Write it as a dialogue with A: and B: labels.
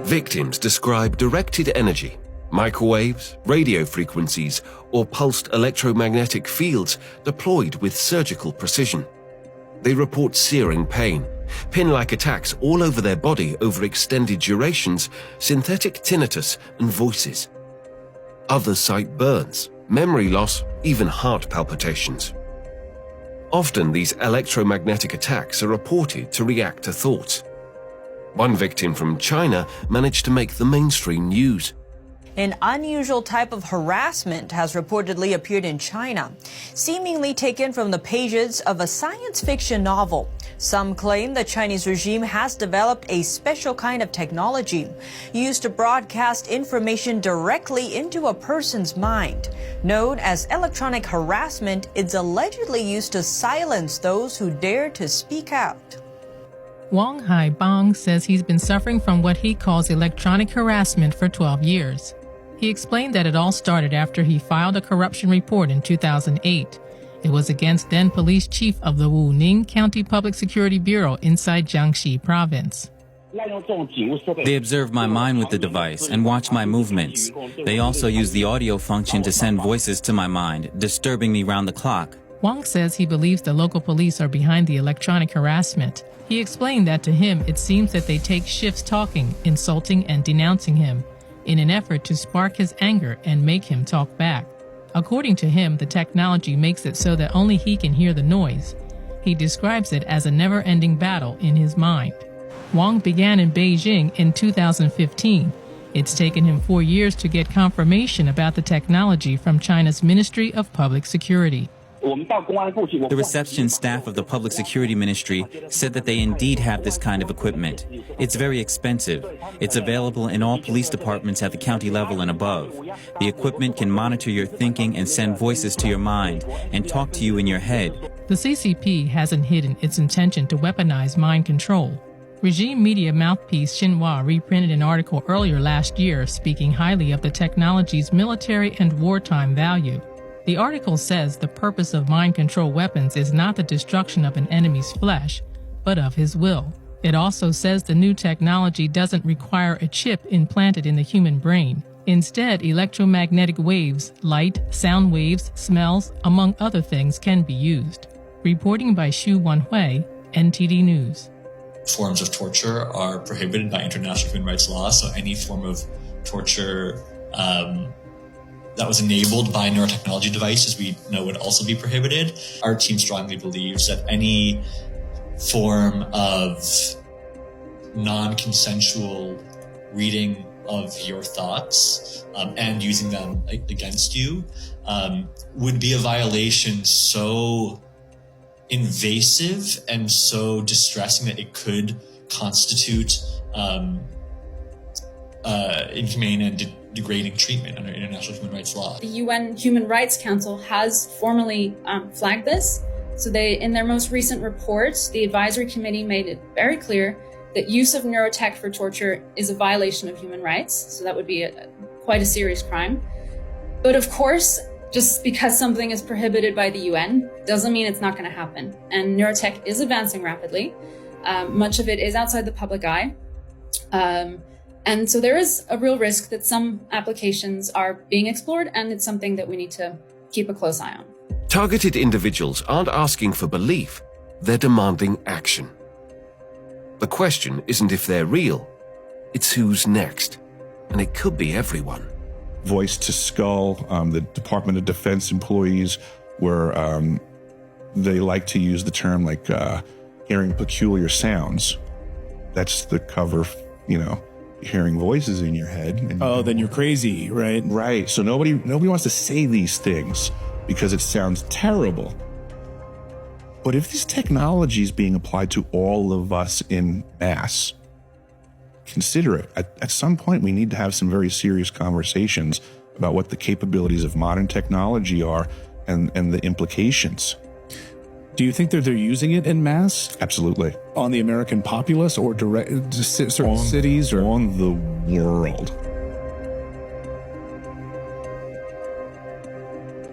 A: Victims describe directed energy, microwaves, radio frequencies, or pulsed electromagnetic fields deployed with surgical precision. They report searing pain, pin-like attacks all over their body over extended durations, synthetic tinnitus, and voices. Others cite burns, memory loss, even heart palpitations. Often these electromagnetic attacks are reported to react to thoughts. One victim from China managed to make the mainstream news.
B: An unusual type of harassment has reportedly appeared in China, seemingly taken from the pages of a science fiction novel. Some claim the Chinese regime has developed a special kind of technology used to broadcast information directly into a person's mind. Known as electronic harassment, it's allegedly used to silence those who dare to speak out.
C: Wang Haibang says he's been suffering from what he calls electronic harassment for 12 years. He explained that it all started after he filed a corruption report in 2008. It was against then police chief of the Wuning County Public Security Bureau inside Jiangxi province.
D: They observe my mind with the device and watch my movements. They also use the audio function to send voices to my mind, disturbing me round the clock.
C: Wang says he believes the local police are behind the electronic harassment. He explained that to him it seems that they take shifts talking, insulting, and denouncing him in an effort to spark his anger and make him talk back. According to him, the technology makes it so that only he can hear the noise. He describes it as a never-ending battle in his mind. Wang began in Beijing in 2015. It's taken him 4 years to get confirmation about the technology from China's Ministry of Public Security.
D: The reception staff of the Public Security Ministry said that they indeed have this kind of equipment. It's very expensive. It's available in all police departments at the county level and above. The equipment can monitor your thinking and send voices to your mind and talk to you in your head.
C: The CCP hasn't hidden its intention to weaponize mind control. Regime media mouthpiece Xinhua reprinted an article earlier last year speaking highly of the technology's military and wartime value. The article says the purpose of mind control weapons is not the destruction of an enemy's flesh, but of his will. It also says the new technology doesn't require a chip implanted in the human brain. Instead, electromagnetic waves, light, sound waves, smells, among other things can be used. Reporting by Xu Wanhui, NTD News.
E: Forms of torture are prohibited by international human rights law, so any form of torture that was enabled by neurotechnology devices, we know would also be prohibited. Our team strongly believes that any form of non-consensual reading of your thoughts and using them against you would be a violation so invasive and so distressing that it could constitute inhumane and degrading treatment under international human rights law.
F: The UN Human Rights Council has formally flagged this. So in their most recent report, the advisory committee made it very clear that use of neurotech for torture is a violation of human rights. So that would be quite a serious crime. But of course, just because something is prohibited by the UN doesn't mean it's not going to happen. And neurotech is advancing rapidly. Much of it is outside the public eye. And so there is a real risk that some applications are being explored, and it's something that we need to keep a close eye on.
A: Targeted individuals aren't asking for belief, they're demanding action. The question isn't if they're real, it's who's next, and it could be everyone.
G: Voice to Skull, the Department of Defense employees, where they like to use the term like hearing peculiar sounds. That's the cover, hearing voices in your head. And
H: then you're crazy, right?
G: Right. So nobody wants to say these things because it sounds terrible. But if this technology is being applied to all of us in mass, consider it. At some point, we need to have some very serious conversations about what the capabilities of modern technology are and the implications.
H: Do you think that they're using it en masse?
G: Absolutely.
H: On the American populace or certain cities?
G: On the world.